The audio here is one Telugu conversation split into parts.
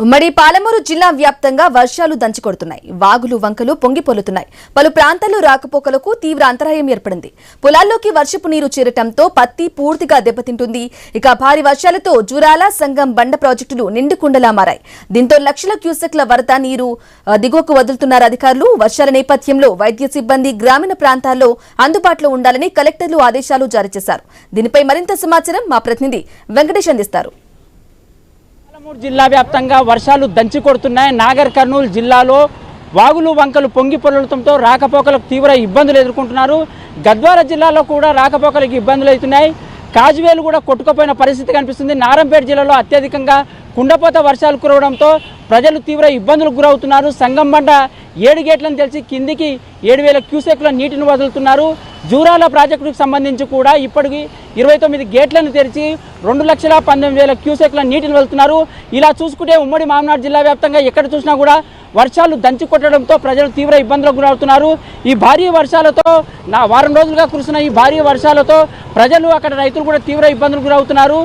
ఉమ్మడి పాలమూరు జిల్లా వ్యాప్తంగా వర్షాలు దంచుకొడుతున్నాయి. వాగులు వంకలు పొంగిపొర్లుతున్నాయి. పలు ప్రాంతాల్లో రాకపోకలకు తీవ్ర అంతరాయం ఏర్పడింది. పొలాల్లోకి వర్షపు నీరు చేరటంతో పత్తి పూర్తిగా దెబ్బతింటుంది. ఇక భారీ వర్షాలతో జూరాల సంగం బండ ప్రాజెక్టులు నిండుకుండలా మారాయి. దీంతో లక్షల క్యూసెక్ల వరద నీరు దిగువకు వదులుతున్నారు అధికారులు. వర్షాల నేపథ్యంలో వైద్య సిబ్బంది గ్రామీణ ప్రాంతాల్లో అందుబాటులో ఉండాలని కలెక్టర్లు ఆదేశాలు జారీ చేశారు. దీనిపై మరింత సమాచారం మా ప్రతినిధి వెంకటేష్ అందిస్తారు. పాలమూరు జిల్లా వ్యాప్తంగా వర్షాలు దంచి కొడుతున్నాయి. నాగర్ కర్నూలు జిల్లాలో వాగులు వంకలు పొంగి పొరలడంతో రాకపోకలకు తీవ్ర ఇబ్బందులు ఎదుర్కొంటున్నారు. గద్వాల జిల్లాలో కూడా రాకపోకలకు ఇబ్బందులు అవుతున్నాయి. కాజువేలు కూడా కొట్టుకుపోయిన పరిస్థితి కనిపిస్తుంది. నారంపేట జిల్లాలో అత్యధికంగా కుండపోత వర్షాలు కురవడంతో ప్రజలు తీవ్ర ఇబ్బందులకు గురవుతున్నారు. సంగం బండ 7 గేట్లను తెలిసి కిందికి 7,000 క్యూసెక్ల నీటిని వదులుతున్నారు. జూరాల ప్రాజెక్టుకు సంబంధించి కూడా ఇప్పటికి 29 గేట్లను తెరిచి 2,19,000 క్యూసెక్ల నీటిని వదులుతున్నారు. ఇలా చూసుకుంటే ఉమ్మడి మామనాడు జిల్లా వ్యాప్తంగా ఎక్కడ చూసినా కూడా వర్షాలు దంచి కొట్టడంతో ప్రజలు తీవ్ర ఇబ్బందులకు గురవుతున్నారు. ఈ భారీ వర్షాలతో వారం రోజులుగా కురుస్తున్న ఈ భారీ వర్షాలతో ప్రజలు అక్కడ రైతులు కూడా తీవ్ర ఇబ్బందులకు గురవుతున్నారు.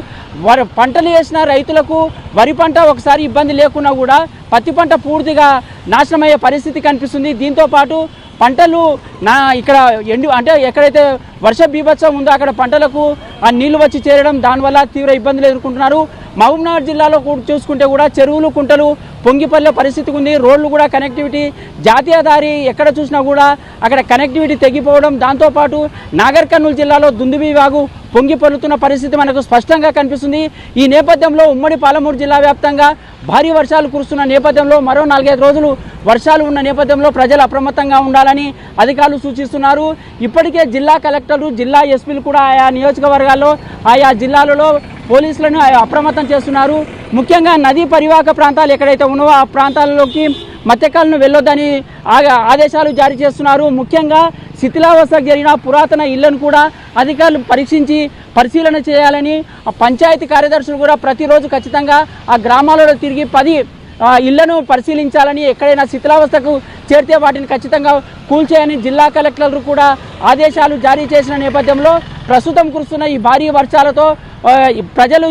పంటలు వేసిన రైతులకు వరి పంట ఒకసారి ఇబ్బంది లేకున్నా కూడా పత్తి పంట పూర్తిగా నాశనమయ్యే పరిస్థితి కనిపిస్తుంది. దీంతో పాటు పంటలు ఇక్కడ అంటే ఎక్కడైతే వర్ష బీభత్సం ఉందో అక్కడ పంటలకు ఆ నీళ్లు వచ్చి చేరడం, దానివల్ల తీవ్ర ఇబ్బందులు ఎదుర్కొంటున్నారు. మహబూబ్నగర్ జిల్లాలో కూడా చూసుకుంటే కూడా చెరువులు కుంటలు పొంగిపల్లే పరిస్థితి ఉంది. రోడ్లు కూడా కనెక్టివిటీ జాతీయ దారి ఎక్కడ చూసినా కూడా అక్కడ కనెక్టివిటీ తెగిపోవడం, దాంతోపాటు నాగర్ కర్నూలు జిల్లాలో దుందుబి వాగు పొంగిపొర్లుతున్న పరిస్థితి మనకు స్పష్టంగా కనిపిస్తుంది. ఈ నేపథ్యంలో ఉమ్మడి పాలమూరు జిల్లా వ్యాప్తంగా భారీ వర్షాలు కురుస్తున్న నేపథ్యంలో మరో 4-5 రోజులు వర్షాలు ఉన్న నేపథ్యంలో ప్రజలు అప్రమత్తంగా ఉండాలని అధికారులు సూచిస్తున్నారు. ఇప్పటికే జిల్లా కలెక్టర్లు, జిల్లా ఎస్పీలు కూడా ఆయా నియోజకవర్గాల్లో ఆయా జిల్లాలలో పోలీసులను అప్రమత్తం చేస్తున్నారు. ముఖ్యంగా నదీ పరివాహక ప్రాంతాలు ఎక్కడైతే ఉన్నావో ఆ ప్రాంతాలలోకి మత్స్యకారులను వెళ్ళొద్దని ఆదేశాలు జారీ చేస్తున్నారు. ముఖ్యంగా శిథిలావస్థకు జరిగిన పురాతన ఇళ్లను కూడా అధికారులు పరిశీలన చేయాలని పంచాయతీ కార్యదర్శులు కూడా ప్రతిరోజు ఖచ్చితంగా ఆ గ్రామాలలో తిరిగి 10 ఇళ్లను పరిశీలించాలని, ఎక్కడైనా శిథిలావస్థకు చేరితే వాటిని ఖచ్చితంగా కూల్చేయని జిల్లా కలెక్టర్లు కూడా ఆదేశాలు జారీ చేసిన నేపథ్యంలో ప్రస్తుతం కురుస్తున్న ఈ భారీ వర్షాలతో ప్రజలు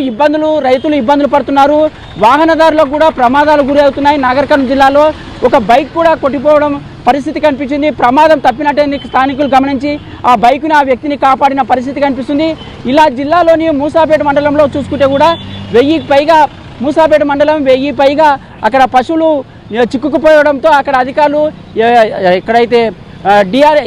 రైతులు ఇబ్బందులు పడుతున్నారు. వాహనదారులకు కూడా ప్రమాదాలు గురి అవుతున్నాయి. నాగర్ కర్నూలు జిల్లాలో ఒక బైక్ కూడా కొట్టిపోవడం పరిస్థితి కనిపించింది. ప్రమాదం తప్పినట్టే స్థానికులు గమనించి ఆ బైక్ని ఆ వ్యక్తిని కాపాడిన పరిస్థితి కనిపిస్తుంది. ఇలా జిల్లాలోని మూసాపేట మండలంలో చూసుకుంటే కూడా 1000కి పైగా మూసాపేట మండలం 1000 పైగా అక్కడ పశువులు చిక్కుకుపోవడంతో అక్కడ అధికారులు ఎక్కడైతే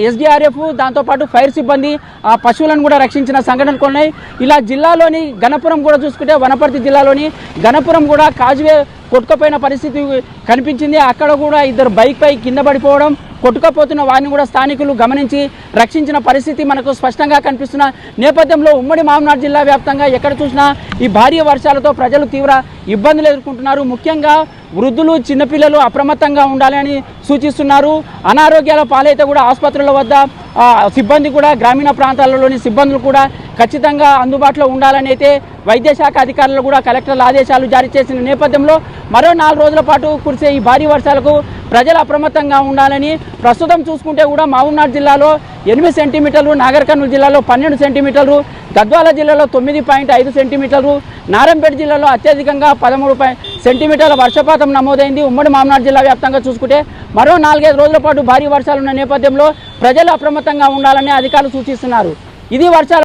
ఎస్డిఆర్ఎఫ్ దాంతోపాటు ఫైర్ సిబ్బంది ఆ పశువులను కూడా రక్షించిన సంఘటనలు ఉన్నాయి. ఇలా జిల్లాలోని గణపురం కూడా చూసుకుంటే వనపర్తి జిల్లాలోని గణపురం కూడా కాజువే కొట్టుకుపోయిన పరిస్థితి కనిపించింది. అక్కడ కూడా 2 బైక్ పై కింద పడిపోవడం, కొట్టుకపోతున్న వారిని కూడా స్థానికులు గమనించి రక్షించిన పరిస్థితి మనకు స్పష్టంగా కనిపిస్తున్న నేపథ్యంలో ఉమ్మడి మామనాడు జిల్లా వ్యాప్తంగా ఎక్కడ చూసినా ఈ భారీ వర్షాలతో ప్రజలు తీవ్ర ఇబ్బందులు ఎదుర్కొంటున్నారు. ముఖ్యంగా వృద్ధులు, చిన్నపిల్లలు అప్రమత్తంగా ఉండాలని సూచిస్తున్నారు. అనారోగ్యాల పాలైతే కూడా ఆసుపత్రుల వద్ద సిబ్బంది కూడా గ్రామీణ ప్రాంతాలలోని సిబ్బందులు కూడా ఖచ్చితంగా అందుబాటులో ఉండాలని అయితే వైద్య శాఖ అధికారులు కూడా కలెక్టర్ల ఆదేశాలు జారీ చేసిన నేపథ్యంలో మరో 4 రోజుల పాటు కురిసే ఈ భారీ వర్షాలకు ప్రజలు అప్రమత్తంగా ఉండాలని, ప్రస్తుతం చూసుకుంటే కూడా మహబూబ్నగర్ జిల్లాలో 8 సెంటీమీటర్లు, నాగర్ కర్నూలు జిల్లాలో 12 సెంటీమీటర్లు, గద్వాల జిల్లాలో 9.5 సెంటీమీటర్లు, నారంపేట జిల్లాలో అత్యధికంగా 13 సెంటీమీటర్ల వర్షపాతం నమోదైంది. ఉమ్మడి మామనాడు జిల్లా వ్యాప్తంగా చూసుకుంటే మరో 4-5 రోజుల పాటు భారీ వర్షాలున్న నేపథ్యంలో ప్రజలు అప్రమత్తంగా ఉండాలని అధికారులు సూచిస్తున్నారు. ఇది వర్షాలు